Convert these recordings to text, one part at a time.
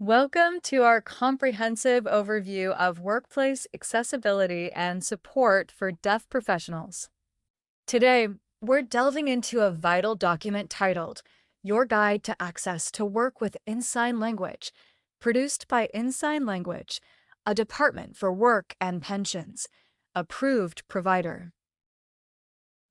Welcome to our comprehensive overview of workplace accessibility and support for deaf professionals. Today, we're delving into a vital document titled Your Guide to Access to Work with InSignLanguage, produced by InSignLanguage, a department for work and pensions, approved provider.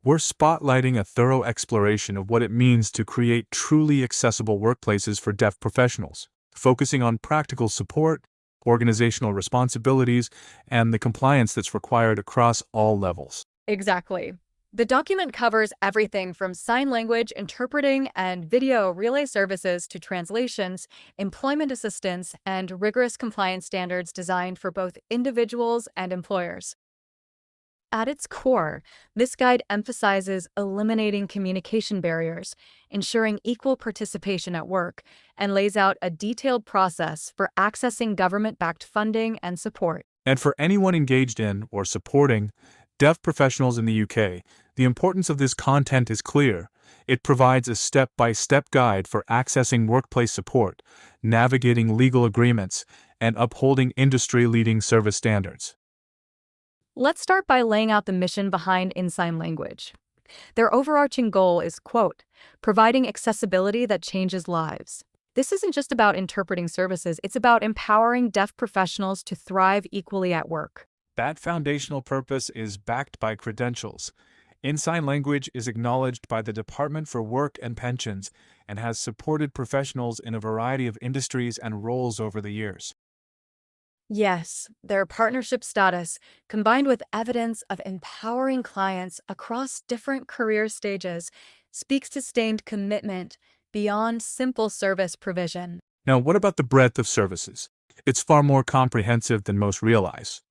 We're spotlighting a thorough exploration of what it means to create truly accessible workplaces for deaf professionals, focusing on practical support, organizational responsibilities, and the compliance that's required across all levels. Exactly. The document covers everything from sign language interpreting and video relay services to translations, employment assistance, and rigorous compliance standards designed for both individuals and employers. At its core, this guide emphasizes eliminating communication barriers, ensuring equal participation at work, and lays out a detailed process for accessing government-backed funding and support. And for anyone engaged in or supporting deaf professionals in the UK, the importance of this content is clear. It provides a step-by-step guide for accessing workplace support, navigating legal agreements, and upholding industry-leading service standards. Let's start by laying out the mission behind InSignLanguage. Their overarching goal is, quote, providing accessibility that changes lives. This isn't just about interpreting services, it's about empowering deaf professionals to thrive equally at work. That foundational purpose is backed by credentials. InSignLanguage is acknowledged by the Department for Work and Pensions and has supported professionals in a variety of industries and roles over the years. Yes, their partnership status, combined with evidence of empowering clients across different career stages, speaks to sustained commitment beyond simple service provision. Now, what about the breadth of services? It's far more comprehensive than most realize.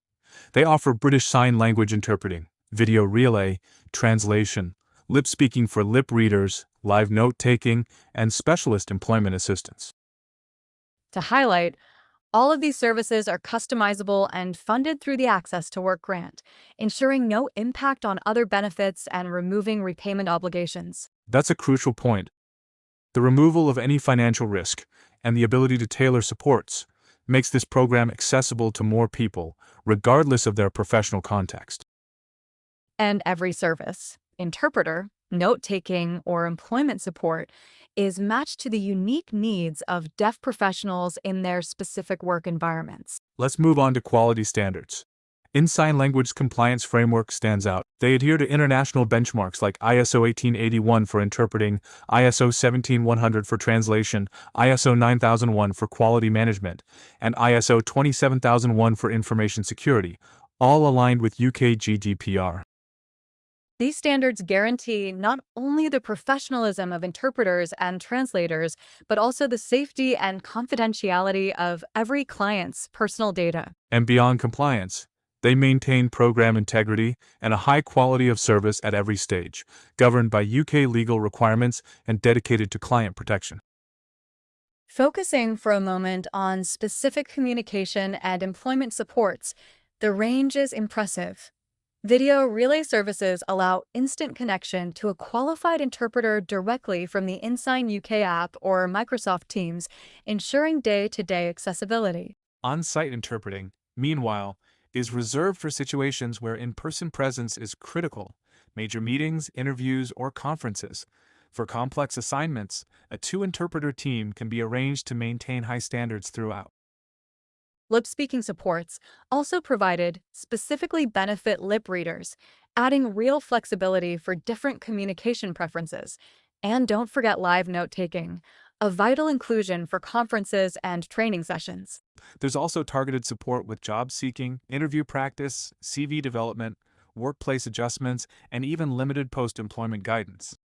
They offer British Sign Language interpreting, video relay, translation, lip speaking for lip readers, live note taking, and specialist employment assistance. To highlight, all of these services are customizable and funded through the Access to Work grant, ensuring no impact on other benefits and removing repayment obligations. That's a crucial point. The removal of any financial risk and the ability to tailor supports makes this program accessible to more people, regardless of their professional context. And every service, interpreter, note-taking, or employment support, is matched to the unique needs of deaf professionals in their specific work environments. Let's move on to quality standards. InSignLanguage's compliance framework stands out. They adhere to international benchmarks like ISO 1881 for interpreting, ISO 17100 for translation, ISO 9001 for quality management, and ISO 27001 for information security, all aligned with UK GDPR. These standards guarantee not only the professionalism of interpreters and translators, but also the safety and confidentiality of every client's personal data. And beyond compliance, they maintain program integrity and a high quality of service at every stage, governed by UK legal requirements and dedicated to client protection. Focusing for a moment on specific communication and employment supports, the range is impressive. Video relay services allow instant connection to a qualified interpreter directly from the InSign UK app or Microsoft Teams, ensuring day-to-day accessibility. On-site interpreting, meanwhile, is reserved for situations where in-person presence is critical, major meetings, interviews, or conferences. For complex assignments, a two-interpreter team can be arranged to maintain high standards throughout. Lip speaking supports, also provided, specifically benefit lip readers, adding real flexibility for different communication preferences. And don't forget live note taking, a vital inclusion for conferences and training sessions. There's also targeted support with job seeking, interview practice, CV development, workplace adjustments, and even limited post-employment guidance.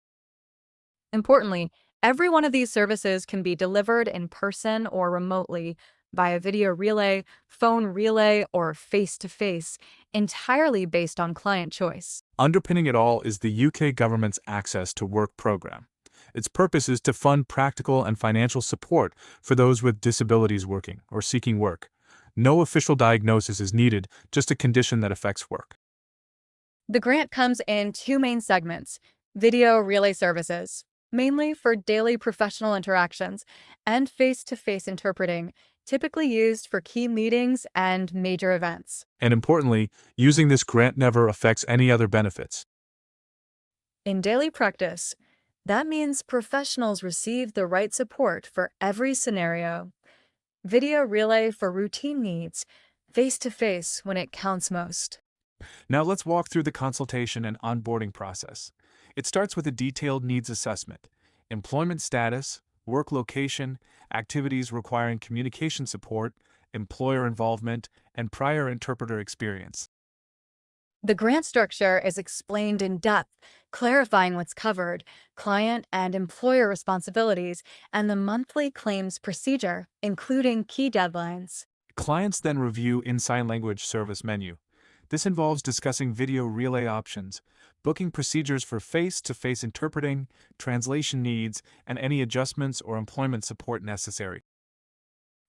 Importantly, every one of these services can be delivered in person or remotely via video relay, phone relay, or face-to-face, entirely based on client choice. Underpinning it all is the UK government's Access to Work program. Its purpose is to fund practical and financial support for those with disabilities working or seeking work. No official diagnosis is needed, just a condition that affects work. The grant comes in two main segments: video relay services, mainly for daily professional interactions, and face-to-face interpreting, typically used for key meetings and major events. And importantly, using this grant never affects any other benefits. In daily practice, that means professionals receive the right support for every scenario. Video relay for routine needs, face-to-face when it counts most. Now let's walk through the consultation and onboarding process. It starts with a detailed needs assessment, employment status, work location, activities requiring communication support, employer involvement, and prior interpreter experience. The grant structure is explained in depth, clarifying what's covered, client and employer responsibilities, and the monthly claims procedure, including key deadlines. Clients then review InSignLanguage service menu. This involves discussing video relay options, booking procedures for face-to-face interpreting, translation needs, and any adjustments or employment support necessary.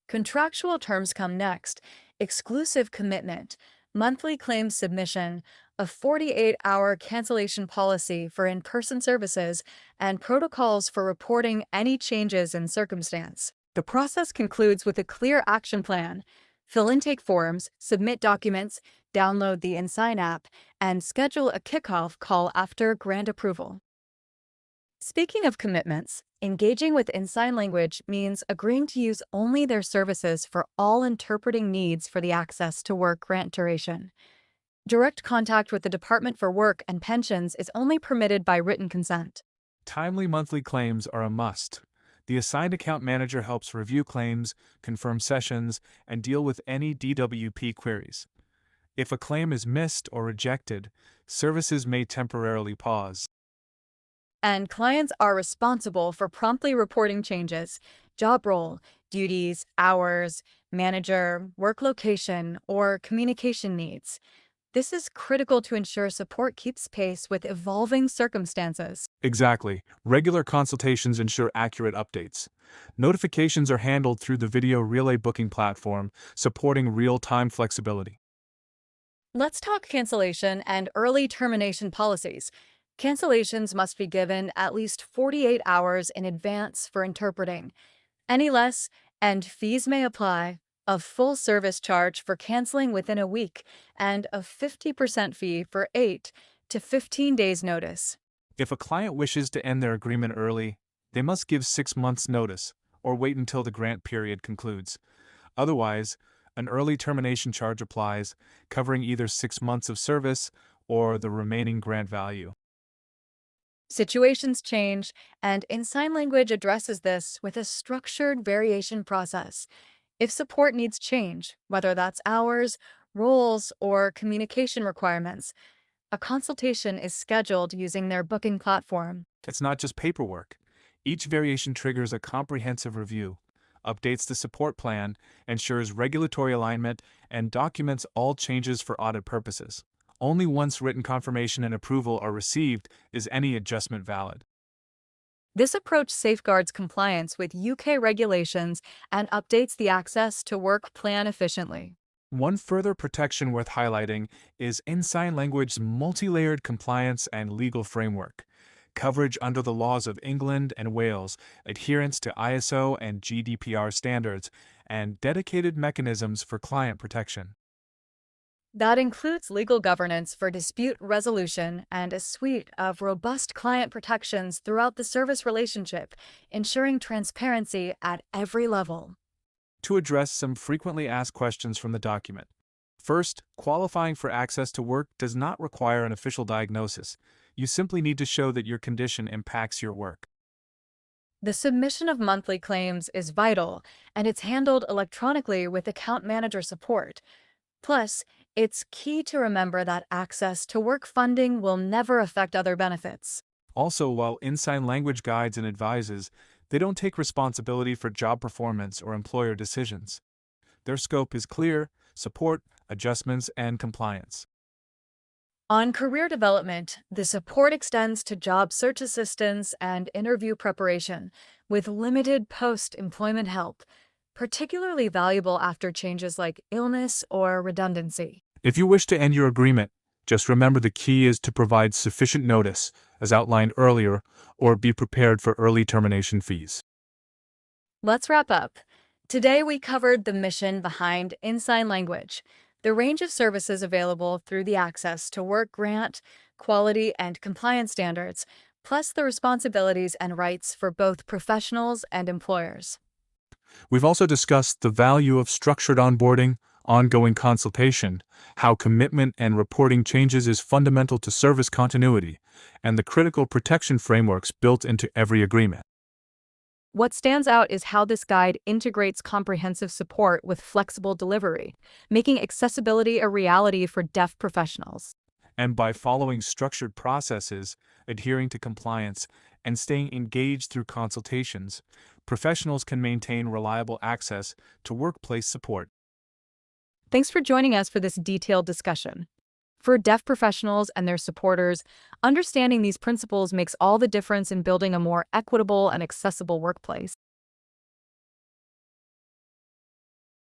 Contractual terms come next: exclusive commitment, monthly claims submission, a 48-hour cancellation policy for in-person services, and protocols for reporting any changes in circumstance. The process concludes with a clear action plan. Fill intake forms, submit documents, download the InSign app, and schedule a kickoff call after grant approval. Speaking of commitments, engaging with InSignLanguage means agreeing to use only their services for all interpreting needs for the access to work grant duration. Direct contact with the Department for Work and Pensions is only permitted by written consent. Timely monthly claims are a must. The assigned account manager helps review claims, confirm sessions, and deal with any DWP queries. If a claim is missed or rejected, services may temporarily pause. And clients are responsible for promptly reporting changes: job role, duties, hours, manager, work location, or communication needs. This is critical to ensure support keeps pace with evolving circumstances. Exactly. Regular consultations ensure accurate updates. Notifications are handled through the video relay booking platform, supporting real-time flexibility. Let's talk cancellation and early termination policies. Cancellations must be given at least 48 hours in advance for interpreting. Any less, and fees may apply: a full service charge for canceling within a week, and a 50% fee for 8 to 15 days notice. If a client wishes to end their agreement early, they must give 6 months' notice, or wait until the grant period concludes. Otherwise, an early termination charge applies, covering either 6 months of service or the remaining grant value. Situations change, and InSignLanguage addresses this with a structured variation process. If support needs change, whether that's hours, roles, or communication requirements, a consultation is scheduled using their booking platform. It's not just paperwork. Each variation triggers a comprehensive review, updates the support plan, ensures regulatory alignment, and documents all changes for audit purposes. Only once written confirmation and approval are received is any adjustment valid. This approach safeguards compliance with UK regulations and updates the access to work plan efficiently. One further protection worth highlighting is InSignLanguage's multi-layered compliance and legal framework. Coverage under the laws of England and Wales, adherence to ISO and GDPR standards, and dedicated mechanisms for client protection. That includes legal governance for dispute resolution and a suite of robust client protections throughout the service relationship, ensuring transparency at every level. To address some frequently asked questions from the document. First, qualifying for access to work does not require an official diagnosis. You simply need to show that your condition impacts your work. The submission of monthly claims is vital, and it's handled electronically with account manager support. Plus, it's key to remember that access to work funding will never affect other benefits. Also, while InSignLanguage guides and advises, they don't take responsibility for job performance or employer decisions. Their scope is clear: support, adjustments, and compliance. On career development, the support extends to job search assistance and interview preparation, with limited post-employment help, particularly valuable after changes like illness or redundancy. If you wish to end your agreement, Just remember the key is to provide sufficient notice, as outlined earlier, or be prepared for early termination fees. Let's wrap up. Today we covered the mission behind InSignLanguage, the range of services available through the access to work grant, quality, and compliance standards, plus the responsibilities and rights for both professionals and employers. We've also discussed the value of structured onboarding, ongoing consultation, how commitment and reporting changes is fundamental to service continuity, and the critical protection frameworks built into every agreement. What stands out is how this guide integrates comprehensive support with flexible delivery, making accessibility a reality for deaf professionals. And by following structured processes, adhering to compliance, and staying engaged through consultations, professionals can maintain reliable access to workplace support. Thanks for joining us for this detailed discussion. For deaf professionals and their supporters, understanding these principles makes all the difference in building a more equitable and accessible workplace.